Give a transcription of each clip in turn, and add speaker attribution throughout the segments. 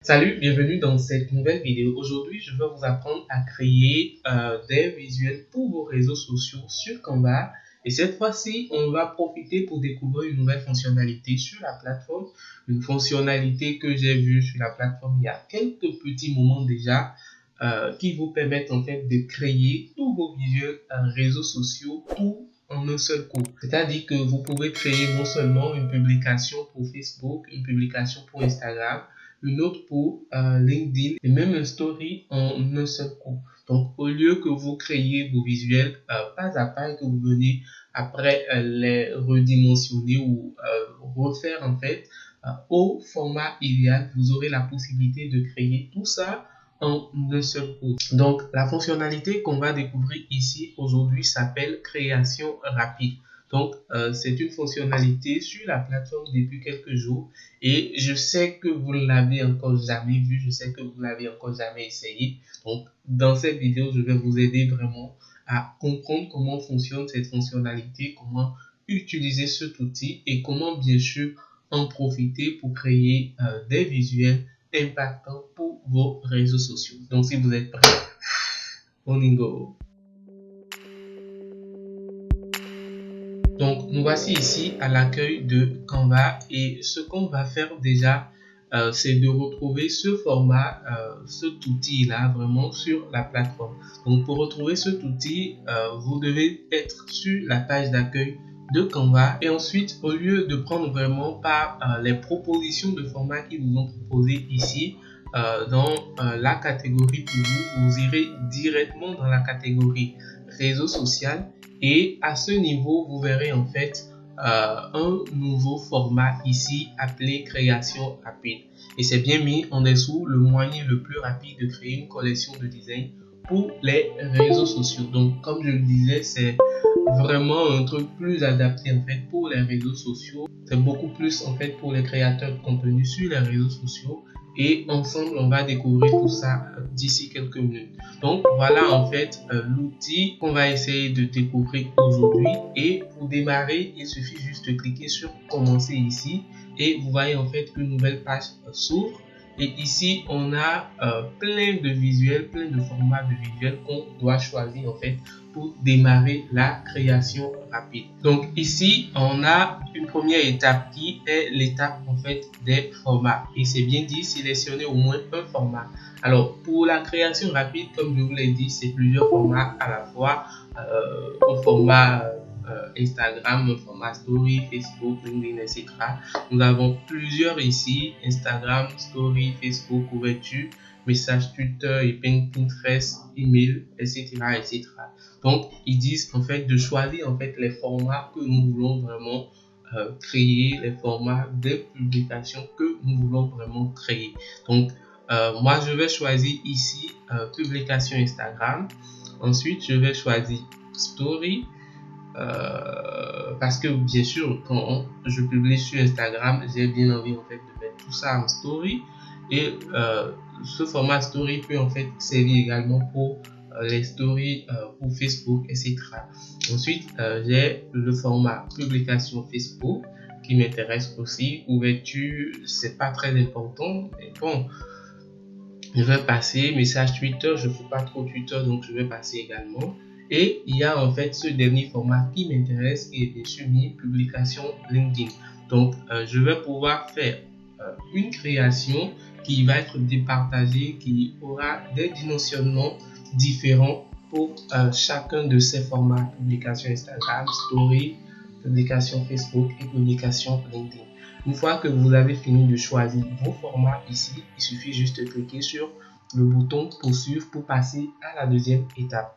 Speaker 1: Salut, bienvenue dans cette nouvelle vidéo. Aujourd'hui, je vais vous apprendre à créer des visuels pour vos réseaux sociaux sur Canva. Et cette fois-ci, on va profiter pour découvrir une nouvelle fonctionnalité sur la plateforme. Une fonctionnalité que j'ai vue sur la plateforme il y a quelques petits moments déjà qui vous permettent en fait de créer tous vos visuels réseaux sociaux tout en un seul coup. C'est-à-dire que vous pouvez créer non seulement une publication pour Facebook, une publication pour Instagram, une autre pour LinkedIn et même un story en un seul coup. Donc, au lieu que vous créez vos visuels pas à pas et que vous venez après les redimensionner ou refaire en fait au format idéal, vous aurez la possibilité de créer tout ça en un seul coup. Donc, la fonctionnalité qu'on va découvrir ici aujourd'hui s'appelle création rapide. Donc, c'est une fonctionnalité sur la plateforme depuis quelques jours et je sais que vous ne l'avez encore jamais vu, je sais que vous ne l'avez encore jamais essayé. Donc, dans cette vidéo, je vais vous aider vraiment à comprendre comment fonctionne cette fonctionnalité, comment utiliser cet outil et comment bien sûr en profiter pour créer des visuels impactants pour vos réseaux sociaux. Donc, si vous êtes prêts, on y go. Donc, nous voici ici à l'accueil de Canva et ce qu'on va faire déjà, c'est de retrouver ce format, cet outil-là vraiment sur la plateforme. Donc, pour retrouver cet outil, vous devez être sur la page d'accueil de Canva et ensuite, au lieu de prendre vraiment par les propositions de format qu'ils vous ont proposées ici, dans la catégorie pour vous, vous irez directement dans la catégorie réseau social. Et à ce niveau, vous verrez en fait un nouveau format ici appelé création rapide. Et c'est bien mis en dessous le moyen le plus rapide de créer une collection de design pour les réseaux sociaux. Donc, comme je le disais, c'est vraiment un truc plus adapté en fait pour les réseaux sociaux. C'est beaucoup plus en fait pour les créateurs de contenu sur les réseaux sociaux. Et ensemble, on va découvrir tout ça d'ici quelques minutes. Donc, voilà en fait l'outil qu'on va essayer de découvrir aujourd'hui. Et pour démarrer, il suffit juste de cliquer sur commencer ici. Et vous voyez en fait qu'une nouvelle page s'ouvre. Et ici, on a plein de visuels, plein de formats de visuels qu'on doit choisir en fait pour démarrer la création rapide. Donc ici, on a une première étape qui est l'étape en fait des formats. Et c'est bien dit, sélectionner au moins un format. Alors pour la création rapide, comme je vous l'ai dit, c'est plusieurs formats à la fois. Un format Instagram, un format Story, Facebook, LinkedIn, etc. Nous avons plusieurs ici, Instagram, Story, Facebook, couverture, message Twitter, et Pinterest, email, etc., etc. Donc, ils disent en fait de choisir en fait les formats que nous voulons vraiment créer, les formats de publication que nous voulons vraiment créer. Donc, moi, je vais choisir ici publication Instagram. Ensuite, je vais choisir Story. Parce que bien sûr, quand je publie sur Instagram, j'ai bien envie en fait de mettre tout ça en story. Et ce format story peut en fait servir également pour les stories pour Facebook, etc. Ensuite, j'ai le format publication Facebook qui m'intéresse aussi. Couverture, c'est pas très important, mais bon, je vais passer. Message Twitter, je ne fais pas trop Twitter, donc je vais passer également. Et il y a en fait ce dernier format qui m'intéresse, qui est bien sûr mis publication LinkedIn. Donc, je vais pouvoir faire une création qui va être départagée, qui aura des dimensionnements différents pour chacun de ces formats. Publication Instagram, Story, publication Facebook et publication LinkedIn. Une fois que vous avez fini de choisir vos formats ici, il suffit juste de cliquer sur le bouton poursuivre pour passer à la deuxième étape.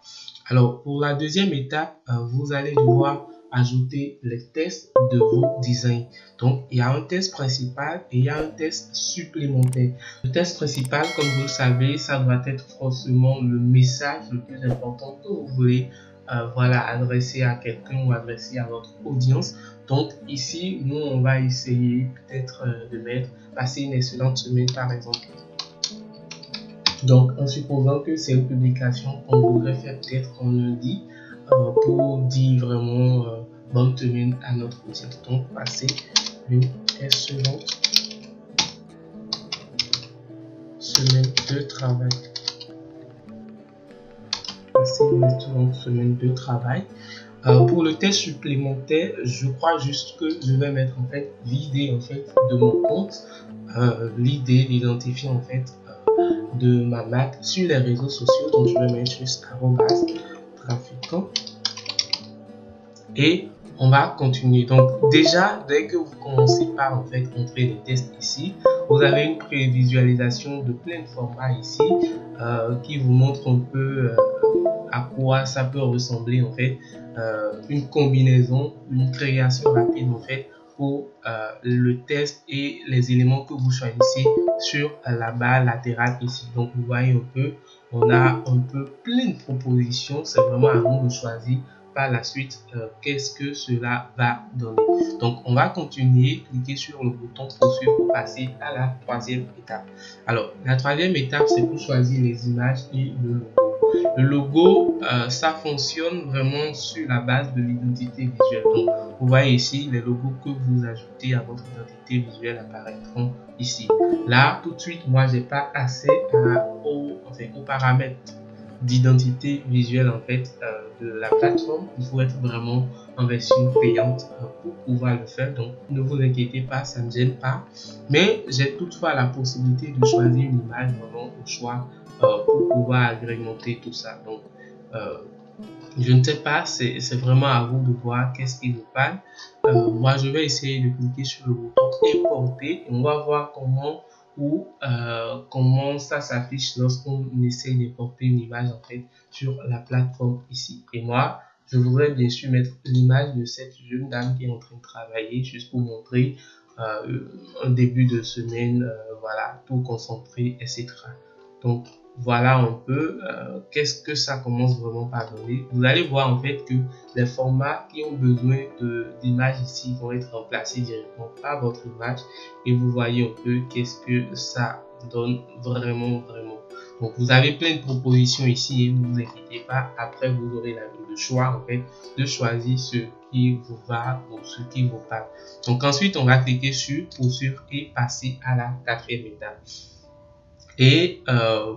Speaker 1: Alors, pour la deuxième étape, vous allez devoir ajouter les tests de vos designs. Donc, il y a un test principal et il y a un test supplémentaire. Le test principal, comme vous le savez, ça doit être forcément le message le plus important que vous voulez adresser à quelqu'un ou adresser à votre audience. Donc ici, nous, on va essayer peut-être de mettre passer une excellente semaine par exemple. Donc en supposant que c'est une publication qu'on voudrait faire peut-être en lundi pour dire vraiment bonne semaine à notre audience. Donc passer une excellente semaine de travail. Passer une excellente semaine de travail. Pour le test supplémentaire, je crois juste que je vais mettre en fait l'idée en fait de mon compte, l'idée, l'identifier en fait de ma marque sur les réseaux sociaux. Donc je vais mettre juste @trafiquant et on va continuer. Donc déjà, dès que vous commencez par en fait entrer les tests ici, vous avez une prévisualisation de plein de formats ici qui vous montre un peu à quoi ça peut ressembler en fait une combinaison, une création rapide en fait pour le test et les éléments que vous choisissez sur la barre latérale ici. Donc vous voyez un peu, on a un peu plein de propositions, c'est vraiment à nous de choisir par la suite qu'est-ce que cela va donner. Donc on va continuer, cliquer sur le bouton poursuivre pour passer à la troisième étape. Alors la troisième étape, c'est pour choisir les images et le logo. Le logo, ça fonctionne vraiment sur la base de l'identité visuelle. Donc, vous voyez ici, les logos que vous ajoutez à votre identité visuelle apparaîtront ici. Là, tout de suite, moi, j'ai pas accès aux paramètres d'identité visuelle en fait de la plateforme. Il faut être vraiment en version payante pour pouvoir le faire. Donc, ne vous inquiétez pas, ça ne me gêne pas. Mais j'ai toutefois la possibilité de choisir une image vraiment au choix pour pouvoir agrémenter tout ça. Donc, je ne sais pas, c'est vraiment à vous de voir qu'est-ce qui vous parle. Moi, je vais essayer de cliquer sur le bouton importer et on va voir comment ça s'affiche lorsqu'on essaie d'importer une image en fait sur la plateforme ici. Et moi, je voudrais bien sûr mettre l'image de cette jeune dame qui est en train de travailler juste pour montrer un début de semaine, voilà, tout concentré, etc. Donc, voilà un peu qu'est-ce que ça commence vraiment par donner. Vous allez voir en fait que les formats qui ont besoin d'images ici vont être remplacés directement par votre image et vous voyez un peu qu'est-ce que ça donne vraiment. Donc vous avez plein de propositions ici et ne vous inquiétez pas, après vous aurez le choix en fait de choisir ce qui vous va ou ce qui vous parle. Donc ensuite on va cliquer sur poursuivre et passer à la quatrième étape. Et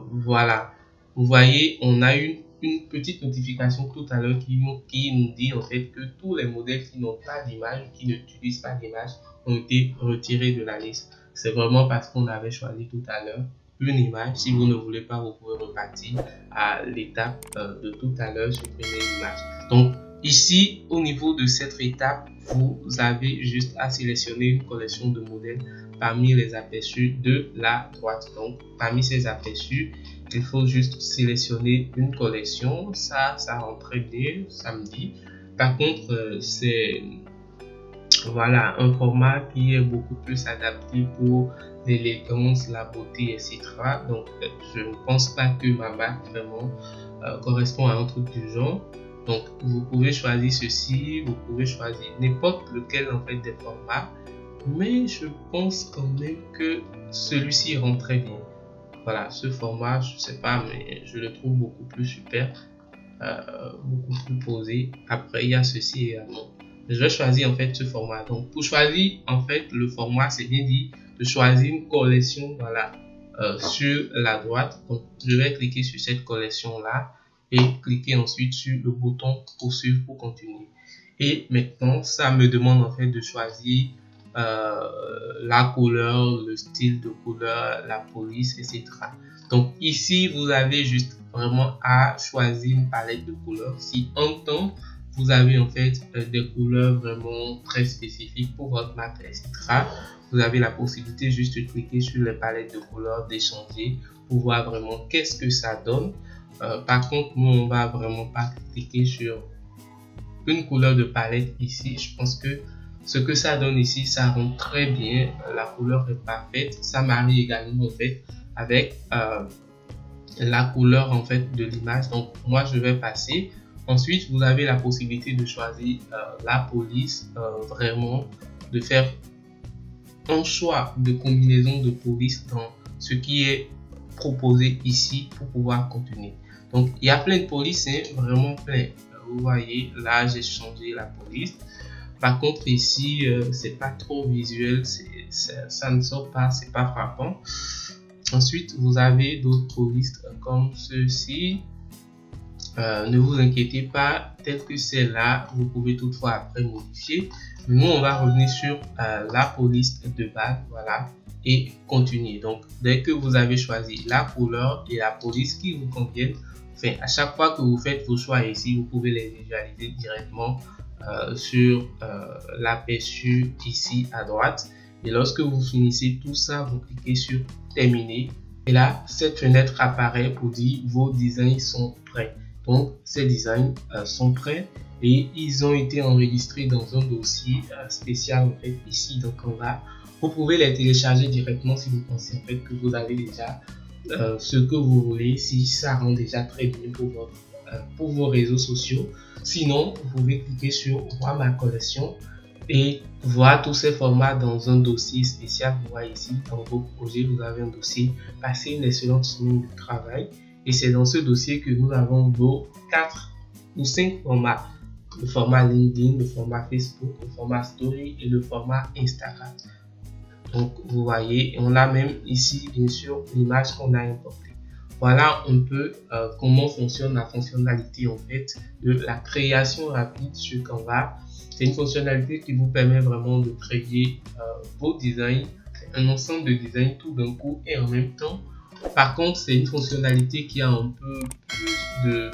Speaker 1: voilà, vous voyez, on a une petite notification tout à l'heure qui nous dit en fait que tous les modèles qui n'ont pas d'image, qui n'utilisent pas d'image, ont été retirés de la liste. C'est vraiment parce qu'on avait choisi tout à l'heure une image. Si vous ne voulez pas, vous pouvez repartir à l'étape de tout à l'heure, supprimer l'image. Donc ici, au niveau de cette étape, vous avez juste à sélectionner une collection de modèles parmi les aperçus de la droite. Donc, parmi ces aperçus, il faut juste sélectionner une collection. Ça rend très bien, samedi. Par contre, c'est voilà un format qui est beaucoup plus adapté pour l'élégance, la beauté, etc. Donc, je ne pense pas que ma marque vraiment correspond à un truc du genre. Donc, vous pouvez choisir ceci, vous pouvez choisir n'importe lequel en fait des formats. Mais je pense quand même que celui-ci rend très bien. Voilà, ce format, je sais pas, mais je le trouve beaucoup plus super, beaucoup plus posé. Après, il y a ceci également. Je vais choisir en fait ce format. Donc, pour choisir en fait le format, c'est bien dit de choisir une collection, voilà, sur la droite. Donc, je vais cliquer sur cette collection-là et cliquer ensuite sur le bouton poursuivre pour continuer. Et maintenant, ça me demande en fait de choisir la couleur, le style de couleur, la police, etc. Donc ici, vous avez juste vraiment à choisir une palette de couleurs. Si en temps, vous avez en fait des couleurs vraiment très spécifiques pour votre marque, etc. Vous avez la possibilité juste de cliquer sur les palettes de couleurs, d'échanger pour voir vraiment qu'est-ce que ça donne. Par contre, nous, on va vraiment pas cliquer sur une couleur de palette ici. Je pense que ce que ça donne ici, ça rend très bien. La couleur est parfaite. Ça marie également en fait avec la couleur en fait de l'image. Donc moi je vais passer. Ensuite vous avez la possibilité de choisir la police, vraiment de faire un choix de combinaison de police dans ce qui est proposé ici pour pouvoir continuer. Donc il y a plein de polices, hein, vraiment plein. Vous voyez là j'ai changé la police. Par contre ici c'est pas trop visuel, ça ne sort pas, c'est pas frappant. Ensuite, vous avez d'autres listes comme ceci. Ne vous inquiétez pas, tel que c'est là, vous pouvez toutefois après modifier. Mais nous, on va revenir sur la police de base, voilà, et continuer. Donc, dès que vous avez choisi la couleur et la police qui vous conviennent, enfin, à chaque fois que vous faites vos choix ici, vous pouvez les visualiser directement sur l'aperçu ici à droite. Et lorsque vous finissez tout ça, vous cliquez sur terminer. Et là, cette fenêtre apparaît pour dire vos designs sont prêts. Donc, ces designs sont prêts et ils ont été enregistrés dans un dossier spécial en fait ici dans Canva. Vous pouvez les télécharger directement si vous pensez en fait que vous avez déjà ce que vous voulez, si ça rend déjà très bien pour vos réseaux sociaux. Sinon, vous pouvez cliquer sur voir ma collection et voir tous ces formats dans un dossier spécial. Vous voyez ici dans vos projets, vous avez un dossier passer une excellente semaine de travail. Et c'est dans ce dossier que nous avons vos 4 ou 5 formats. Le format LinkedIn, le format Facebook, le format Story et le format Instagram. Donc, vous voyez, on a même ici, bien sûr, l'image qu'on a importée. Voilà un peu comment fonctionne la fonctionnalité en fait de la création rapide sur Canva. C'est une fonctionnalité qui vous permet vraiment de créer vos designs, un ensemble de designs tout d'un coup et en même temps. Par contre, c'est une fonctionnalité qui a un peu plus de,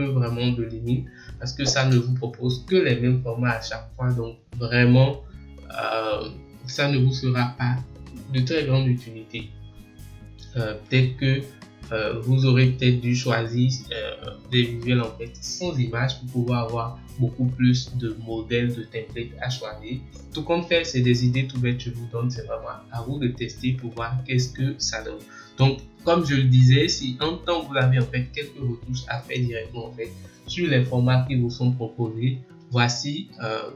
Speaker 1: vraiment de limites parce que ça ne vous propose que les mêmes formats à chaque fois. Donc, vraiment, ça ne vous sera pas de très grande utilité. Peut-être que vous aurez peut-être dû choisir des visuels en fait sans images pour pouvoir avoir beaucoup plus de modèles de templates à choisir. Tout compte fait, c'est des idées tout bêtes que je vous donne, c'est vraiment à vous de tester pour voir qu'est-ce que ça donne. Donc, comme je le disais, si en temps vous avez en fait quelques retouches à faire directement en fait sur les formats qui vous sont proposés, voici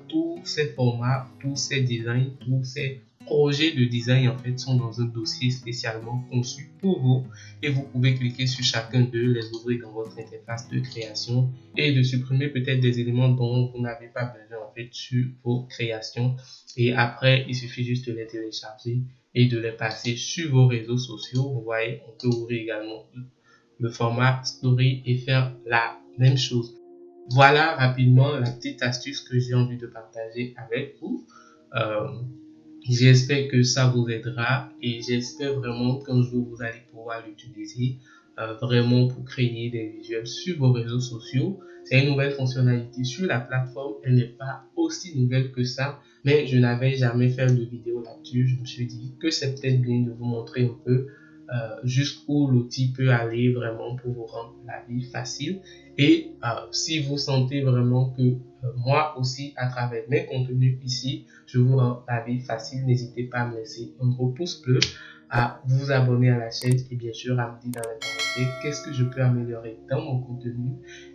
Speaker 1: tous ces formats, tous ces designs, tous ces projets de design en fait sont dans un dossier spécialement conçu pour vous et vous pouvez cliquer sur chacun d'eux, les ouvrir dans votre interface de création et de supprimer peut-être des éléments dont vous n'avez pas besoin en fait sur vos créations et après il suffit juste de les télécharger et de les passer sur vos réseaux sociaux. Vous voyez, on peut ouvrir également le format story et faire la même chose. Voilà rapidement la petite astuce que j'ai envie de partager avec vous. J'espère que ça vous aidera et j'espère vraiment qu'un jour vous allez pouvoir l'utiliser vraiment pour créer des visuels sur vos réseaux sociaux. C'est une nouvelle fonctionnalité sur la plateforme, elle n'est pas aussi nouvelle que ça, mais je n'avais jamais fait de vidéo là-dessus. Je me suis dit que c'est peut-être bien de vous montrer un peu jusqu'où l'outil peut aller vraiment pour vous rendre la vie facile. Et si vous sentez vraiment que moi aussi, à travers mes contenus ici, je vous rends la vie facile, n'hésitez pas à me laisser un gros pouce bleu, à vous abonner à la chaîne et bien sûr à me dire dans les commentaires qu'est-ce que je peux améliorer dans mon contenu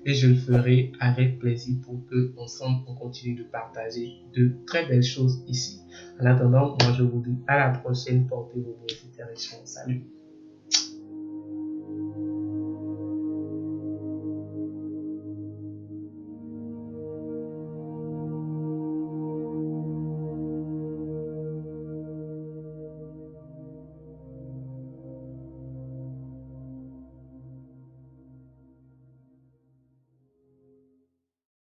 Speaker 1: et je le ferai avec plaisir pour que ensemble on continue de partager de très belles choses ici. En attendant, moi je vous dis à la prochaine, portez-vous bien, c'était Richard. Salut!